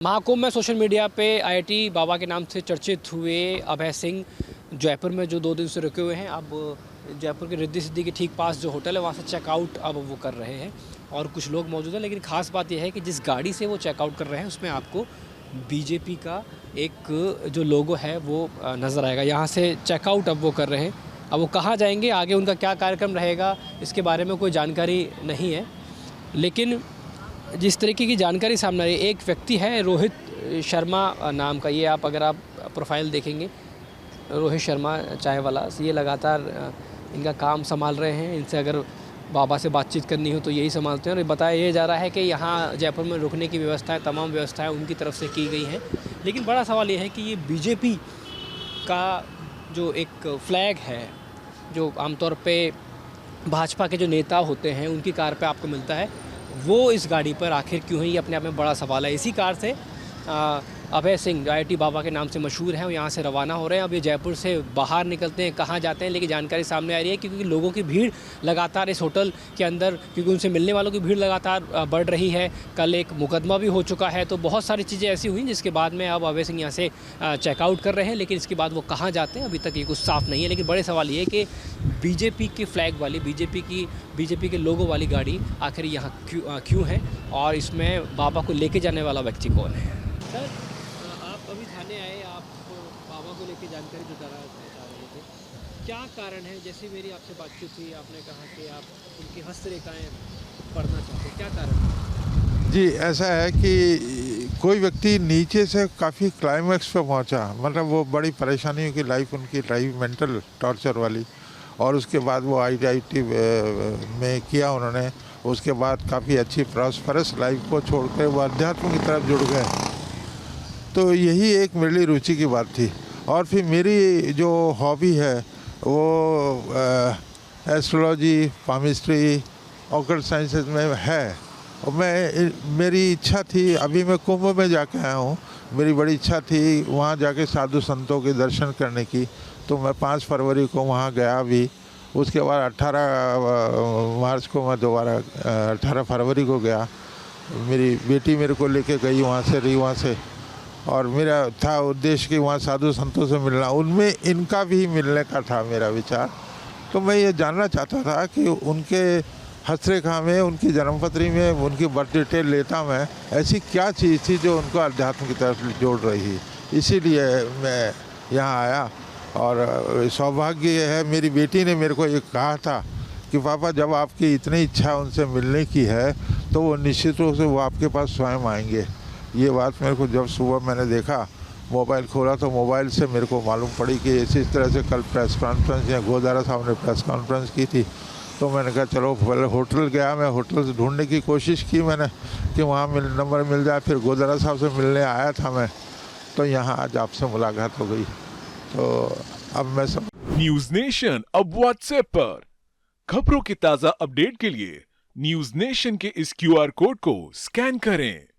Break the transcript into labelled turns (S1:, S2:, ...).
S1: महाकुंभ में social media पे IIT बाबा के नाम से चर्चित हुए अभय सिंह जयपुर में जो 2 दिन से रुके हुए हैं, अब जयपुर के रिद्धि सिद्धि के ठीक पास जो होटल है वहाँ से चेकआउट अब वो कर रहे हैं और कुछ लोग मौजूद हैं। लेकिन ख़ास बात यह है कि जिस गाड़ी से वो चेकआउट कर रहे हैं उसमें आपको बीजेपी का एक जो लोगो है वो नज़र आएगा। यहाँ से चेकआउट अब वो कर रहे हैं। अब वो कहाँ जाएंगे, आगे उनका क्या कार्यक्रम रहेगा, इसके बारे में कोई जानकारी नहीं है। लेकिन जिस तरीके की जानकारी सामने आई, एक व्यक्ति है रोहित शर्मा नाम का, ये अगर आप प्रोफाइल देखेंगे, रोहित शर्मा चाय वाला, ये लगातार इनका काम संभाल रहे हैं। इनसे अगर बाबा से बातचीत करनी हो तो यही संभालते हैं। और बताया ये जा रहा है कि यहाँ जयपुर में रुकने की व्यवस्थाएं, तमाम व्यवस्थाएं उनकी तरफ से की गई हैं। लेकिन बड़ा सवाल ये है कि ये बीजेपी का जो एक फ्लैग है, जो आमतौर पे भाजपा के जो नेता होते हैं उनकी कार पे आपको मिलता है, वो इस गाड़ी पर आखिर क्यों है, ये अपने आप में बड़ा सवाल है। इसी कार से अभय सिंह जो आईआईटी बाबा के नाम से मशहूर हैं, वो यहाँ से रवाना हो रहे हैं। अब ये जयपुर से बाहर निकलते हैं, कहाँ जाते हैं, लेकिन जानकारी सामने आ रही है क्योंकि लोगों की भीड़ लगातार इस होटल के अंदर, क्योंकि उनसे मिलने वालों की भीड़ लगातार बढ़ रही है। कल एक मुकदमा भी हो चुका है, तो बहुत सारी चीज़ें ऐसी हुई जिसके बाद में अब अभय सिंह यहाँ से चेकआउट कर रहे हैं। लेकिन इसके बाद वो कहाँ जाते हैं अभी तक ये कुछ साफ नहीं है। लेकिन बड़े सवाल ये है कि बीजेपी के फ्लैग वाली, बीजेपी के लोगो वाली गाड़ी आखिर यहाँ क्यों है और इसमें बाबा को लेके जाने वाला व्यक्ति कौन है। सर, आप अभी थाने आए, आप बाबा को लेके जानकारी जुटा रहे थे, क्या कारण है? जैसे मेरी आपसे बातचीत हुई, आपने कहा कि आप उनकी हस्तरेखाएं पढ़ना चाहते हैं, क्या कारण है?
S2: जी, ऐसा है कि कोई व्यक्ति नीचे से काफ़ी क्लाइमैक्स पे पहुंचा, मतलब वो बड़ी परेशानियों की लाइफ उनकी रही, मेंटल टॉर्चर वाली, और उसके बाद वो आईआईटी में किया उन्होंने। उसके बाद काफ़ी अच्छी प्रॉस्परस लाइफ को छोड़कर वो अध्यात्म की तरफ जुड़ गए। तो यही एक मेरे लिए रुचि की बात थी। और फिर मेरी जो हॉबी है वो एस्ट्रोलॉजी, पामिस्ट्री, ऑकल्ट साइंसेस में है। और मेरी इच्छा थी, अभी मैं कुंभ में जाके आया हूँ, मेरी बड़ी इच्छा थी वहाँ जाके साधु संतों के दर्शन करने की। तो मैं 5 फरवरी को वहाँ गया भी। उसके बाद 18 मार्च को मैं दोबारा 18 फरवरी को गया। मेरी बेटी मेरे को लेके गई वहाँ से, रीवा से, और मेरा था उद्देश्य कि वहाँ साधु संतों से मिलना, उनमें इनका भी मिलने का था मेरा विचार। तो मैं ये जानना चाहता था कि उनके हस्तरेखा में, उनकी जन्मपत्री में, उनकी बर्थ डिटेल लेता मैं, ऐसी क्या चीज़ थी जो उनको अध्यात्म की तरफ जोड़ रही। इसीलिए मैं यहाँ आया। और सौभाग्य है, मेरी बेटी ने मेरे को ये कहा था कि पापा, जब आपकी इतनी इच्छा उनसे मिलने की है तो वो निश्चित रूप से वो आपके पास स्वयं आएंगे। ये बात मेरे को जब सुबह मैंने देखा, मोबाइल खोला, तो मोबाइल से मेरे को मालूम पड़ी कि इसी तरह से कल प्रेस कॉन्फ्रेंस या गोदारा साहब ने प्रेस कॉन्फ्रेंस की थी। तो मैंने कहा चलो, पहले होटल गया, मैं होटल से ढूंढने की कोशिश की मैंने कि वहाँ नंबर मिल जाए। फिर गोदारा साहब से मिलने आया था मैं, तो यहाँ आज आपसे मुलाकात हो गई। तो अब मैं सब
S3: न्यूज नेशन अब व्हाट्सएप पर खबरों की ताजा अपडेट के लिए न्यूज नेशन के इस क्यूआर कोड को स्कैन करें।